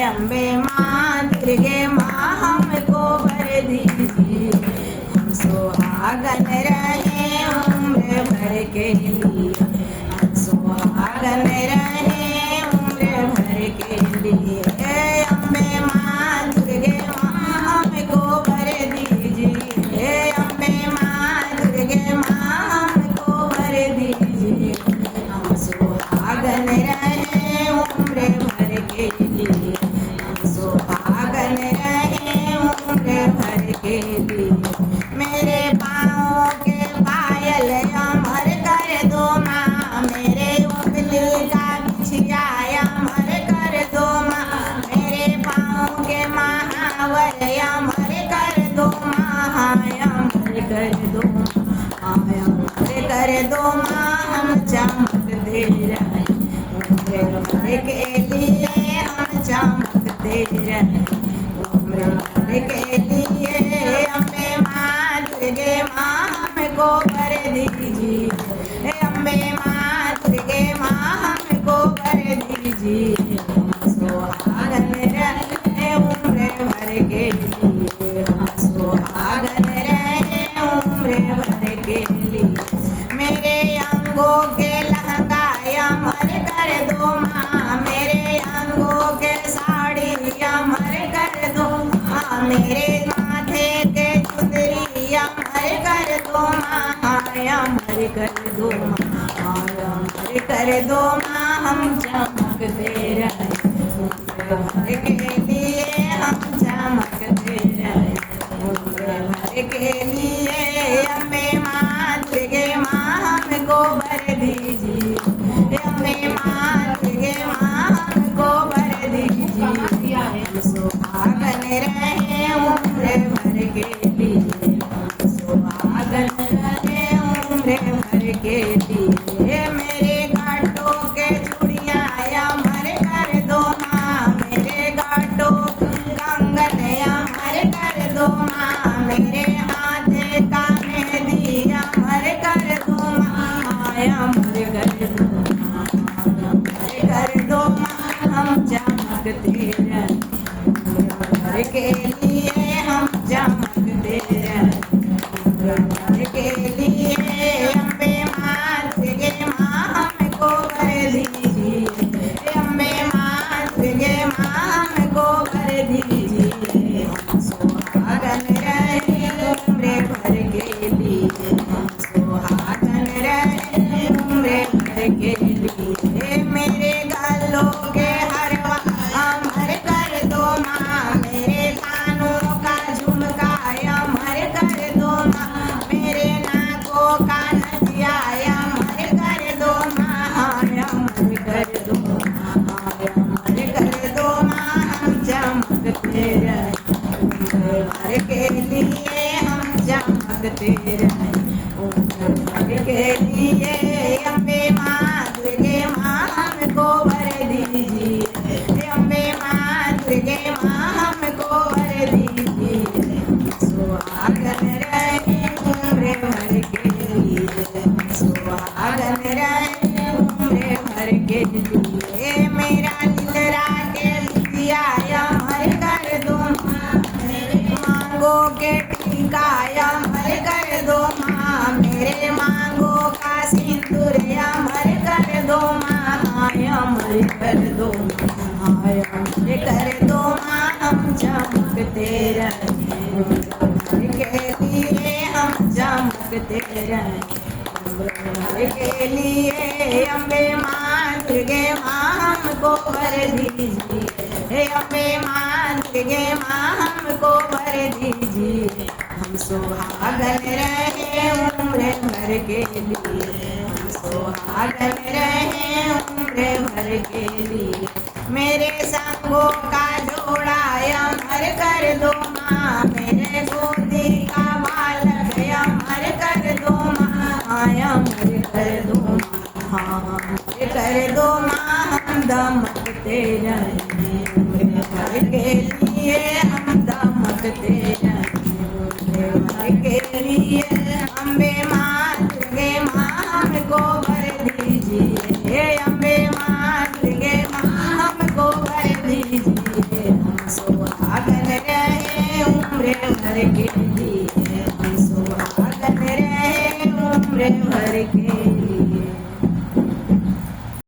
अम्बे माँ दुर्गे माँ हमको भर दीजिए, हम सुहागन रहे उम्र भर के लिए, हम सुहागन रहे उम्र भर के लिए। अम्बे माँ दुर्गे माँ हमको भर दीजिए, अम्बे माँ दुर्गे माँ हमको भर दीजिए, हम सुहागन रहे उम्र भर के लिए, हम सुहागन रहे उम्र भर के लिए। मेरे पाँव के पायल अमर कर दो माँ, मेरे उंगली का बिछिया अमर कर दो माँ, मेरे पाँव के महावर अमर कर दो माँ, अमर कर दो माँ, अमर कर दो माँ, हम चमकते रहे उम्र भर के लिए, हम चमकते रहे उम्र भर के लिए। अम्बे माँ दुर्गे माँ हमको भर दीजिए, अम्बे माँ दुर्गे माँ हमको भर दीजिए, हम सुहागन रहे उम्र भर के लिए, हम सुहागन रहे उम्र भर के लिए। मेरे अंगों के लहंगा अमर कर दो माँ, मेरे अंगों के साड़ी अमर कर दो माँ, मेरे माथे के चुंदरी अमर कर दो माँ, अमर कर दो माँ, अमर कर दो माँ, हम चमकते रहे उम्र भर के लिए, हम चमकते रहे उम्र भर के लिए। अम्बे माँ दुर्गे माँ हमको भर दीजिए, अम्बे माँ दुर्गे माँ हमको भर दीजिए, हम सुहागन रहे उम्र भर के लिए, हम सुहागन रहे उम्र भर के लिए। मेरे गांठों के चूड़ियाँ अमर कर दो माँ, मेरे गांठों कंगन अमर कर दो माँ, मेरे हाथ का मेहंदी अमर कर दो माँ, अमर कर दो माँ, अमर कर दो माँ, हम चमकते रहे उम्र भर के लिए, हम चमकते रहे उम्र भर के लिए। अम्बे माँ दुर्गे माँ हमको भर दीजिए, अम्बे माँ दुर्गे माँ हमको भर दीजिए, हम सुहागन रहे उम्र भर के लिए, हम सुहागन रहे उम्र भर के लिए। मेरे गलों के हरवा अमर कर दो माँ, मेरे कानों का झुमका अमर कर दो माँ, मेरे नाकों का नथिया अमर कर दो माँ, अमर कर दो माँ, अमर कर दो माँ, हम चमकते रहे उम्र भर के लिए, हम चमकते रहे उम्र भर के लिए। अम्बे माँ दुर्गे माँ हमको भर दीजिए, अम्बे माँ दुर्गे माँ हमको भर दीजिए, सुहागन रहे उम्र भर के लिए, सुहागन रहे उम्र भर के लिए। मेरा दिलरा के बिटिया अमर कर दो माँ, मेरे मांगों के टीका अमर कर दो माँ, मेरे मांगों का सिंदूर अमर कर दो माँ, अमर कर दो माँ, अमर कर दो माँ, हम चमकते रहे उम्र भर के लिए, हम चमकते रहे उम्र भर के लिए। अम्बे माँ दुर्गे माँ हमको भर दीजिए, अम्बे माँ दुर्गे माँ हमको भर दीजिए, हम सुहागन रहे उम्र भर के लिए, हम सुहागन रहे उम्र भर के लिए। मेरे संगों का जोड़ा अमर कर दो माँ, मेरे गोदी का बालक अमर कर दो माँ, अमर कर दो माँ, अमर कर दो माँ, हम दमकते रहे उम्र भर के लिए, हम दमकते रहे उम्र भर के लिए। अम्बे माँ दुर्गे माँ हमको भर दीजिए, अम्बे माँ दुर्गे माँ हमको भर दीजिए, हम सुहागन रहे उम्र भर के लिए, हम सुहागन रहे उम्र भर के लिए।